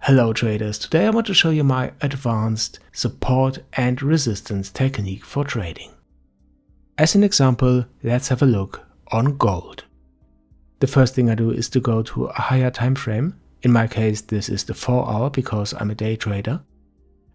Hello traders, today I want to show you my advanced support and resistance technique for trading. As an example, let's have a look on gold. The first thing I do is to go to a higher time frame. In my case this is the 4 hour because I'm a day trader.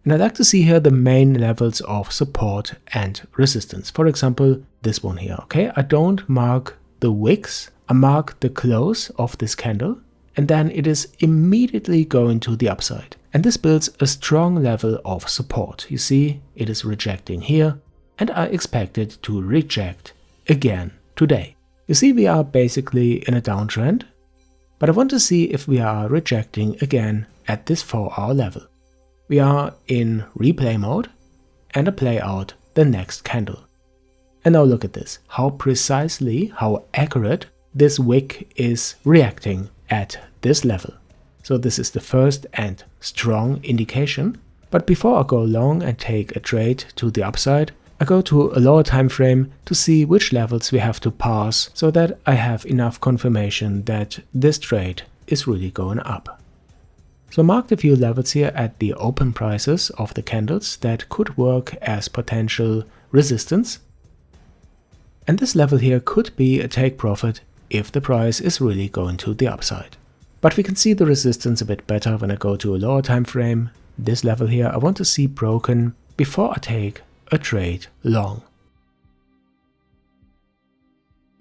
And I like to see here the main levels of support and resistance. For example, this one here, okay? I don't mark the wicks, I mark the close of this candle. And then it is immediately going to the upside. And this builds a strong level of support. You see, it is rejecting here, and I expect it to reject again today. You see, we are basically in a downtrend, but I want to see if we are rejecting again at this 4-hour level. We are in replay mode, and I play out the next candle. And now look at this, how precisely, how accurate this wick is reacting at this level. So this is the first and strong indication. But before I go long and take a trade to the upside, I go to a lower time frame to see which levels we have to pass so that I have enough confirmation that this trade is really going up. So mark a few levels here at the open prices of the candles that could work as potential resistance. And this level here could be a take profit if the price is really going to the upside. But we can see the resistance a bit better when I go to a lower time frame. This level here I want to see broken before I take a trade long.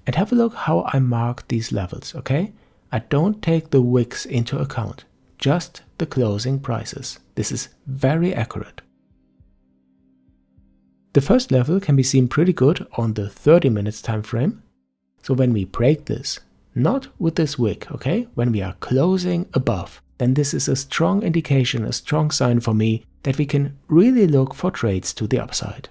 And have a look how I mark these levels, okay? I don't take the wicks into account, just the closing prices. This is very accurate. The first level can be seen pretty good on the 30 minutes time frame. So when we break this, not with this wick, okay, when we are closing above, then this is a strong indication, a strong sign for me that we can really look for trades to the upside.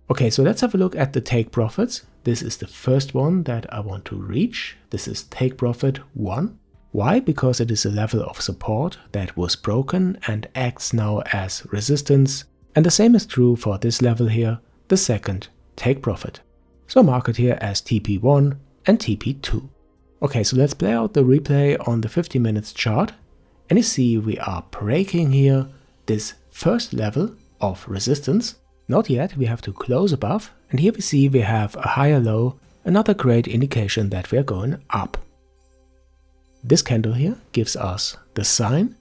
Okay, so let's have a look at the take profits. This is the first one that I want to reach. This is take profit 1. Why? Because it is a level of support that was broken and acts now as resistance. And the same is true for this level here, the second take profit. So mark it here as TP1 and TP2. Okay, so let's play out the replay on the 50 minutes chart. And you see we are breaking here this first level of resistance. Not yet, we have to close above. And here we see we have a higher low, another great indication that we are going up. This candle here gives us the sign.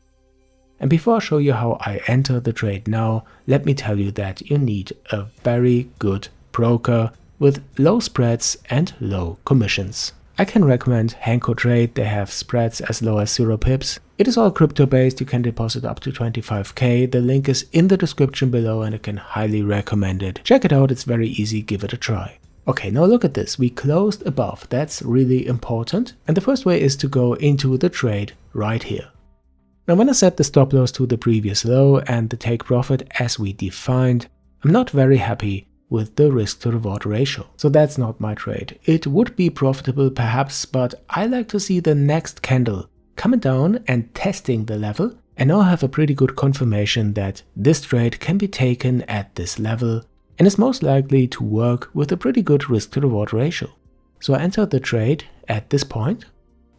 And before I show you how I enter the trade now, let me tell you that you need a very good broker with low spreads and low commissions. I can recommend Hankotrade. They have spreads as low as 0 pips. It is all crypto based, you can deposit up to 25k. The link is in the description below and I can highly recommend it. Check it out, it's very easy, give it a try. Okay, now look at this, we closed above, that's really important. And the first way is to go into the trade right here. Now when I set the stop loss to the previous low and the take profit as we defined, I'm not very happy with the risk to reward ratio. So that's not my trade. It would be profitable perhaps, but I like to see the next candle coming down and testing the level. And now I have a pretty good confirmation that this trade can be taken at this level and is most likely to work with a pretty good risk to reward ratio. So I enter the trade at this point.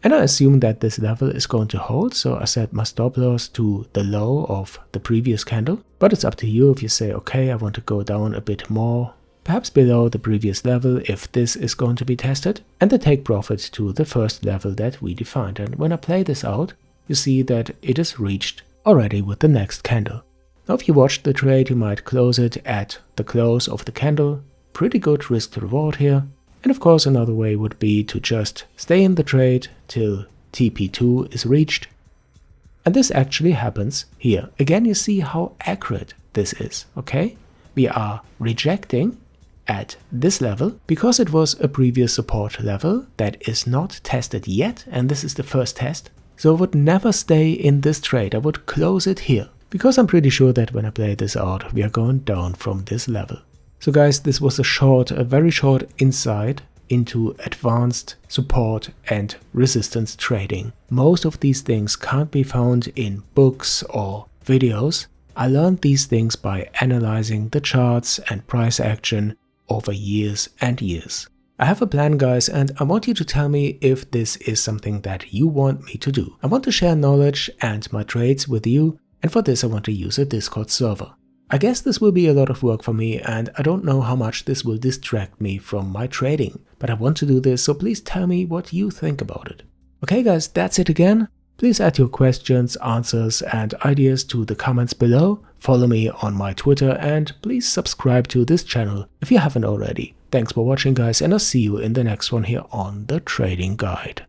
And I assume that this level is going to hold, so I set my stop loss to the low of the previous candle. But it's up to you if you say, okay, I want to go down a bit more, perhaps below the previous level if this is going to be tested, and the take profit to the first level that we defined. And when I play this out, you see that it is reached already with the next candle. Now if you watched the trade, you might close it at the close of the candle. Pretty good risk to reward here. And of course another way would be to just stay in the trade till TP2 is reached. And this actually happens here. Again, you see how accurate this is, okay? We are rejecting at this level because it was a previous support level that is not tested yet, and this is the first test. So I would never stay in this trade, I would close it here. Because I'm pretty sure that when I play this out, we are going down from this level. So guys, this was a very short insight into advanced support and resistance trading. Most of these things can't be found in books or videos. I learned these things by analyzing the charts and price action over years and years. I have a plan, guys, and I want you to tell me if this is something that you want me to do. I want to share knowledge and my trades with you, and for this I want to use a Discord server. I guess this will be a lot of work for me, and I don't know how much this will distract me from my trading, but I want to do this, so please tell me what you think about it. Okay guys, that's it again. Please add your questions, answers and ideas to the comments below, follow me on my Twitter, and please subscribe to this channel if you haven't already. Thanks for watching, guys, and I'll see you in the next one here on the Trading Guide.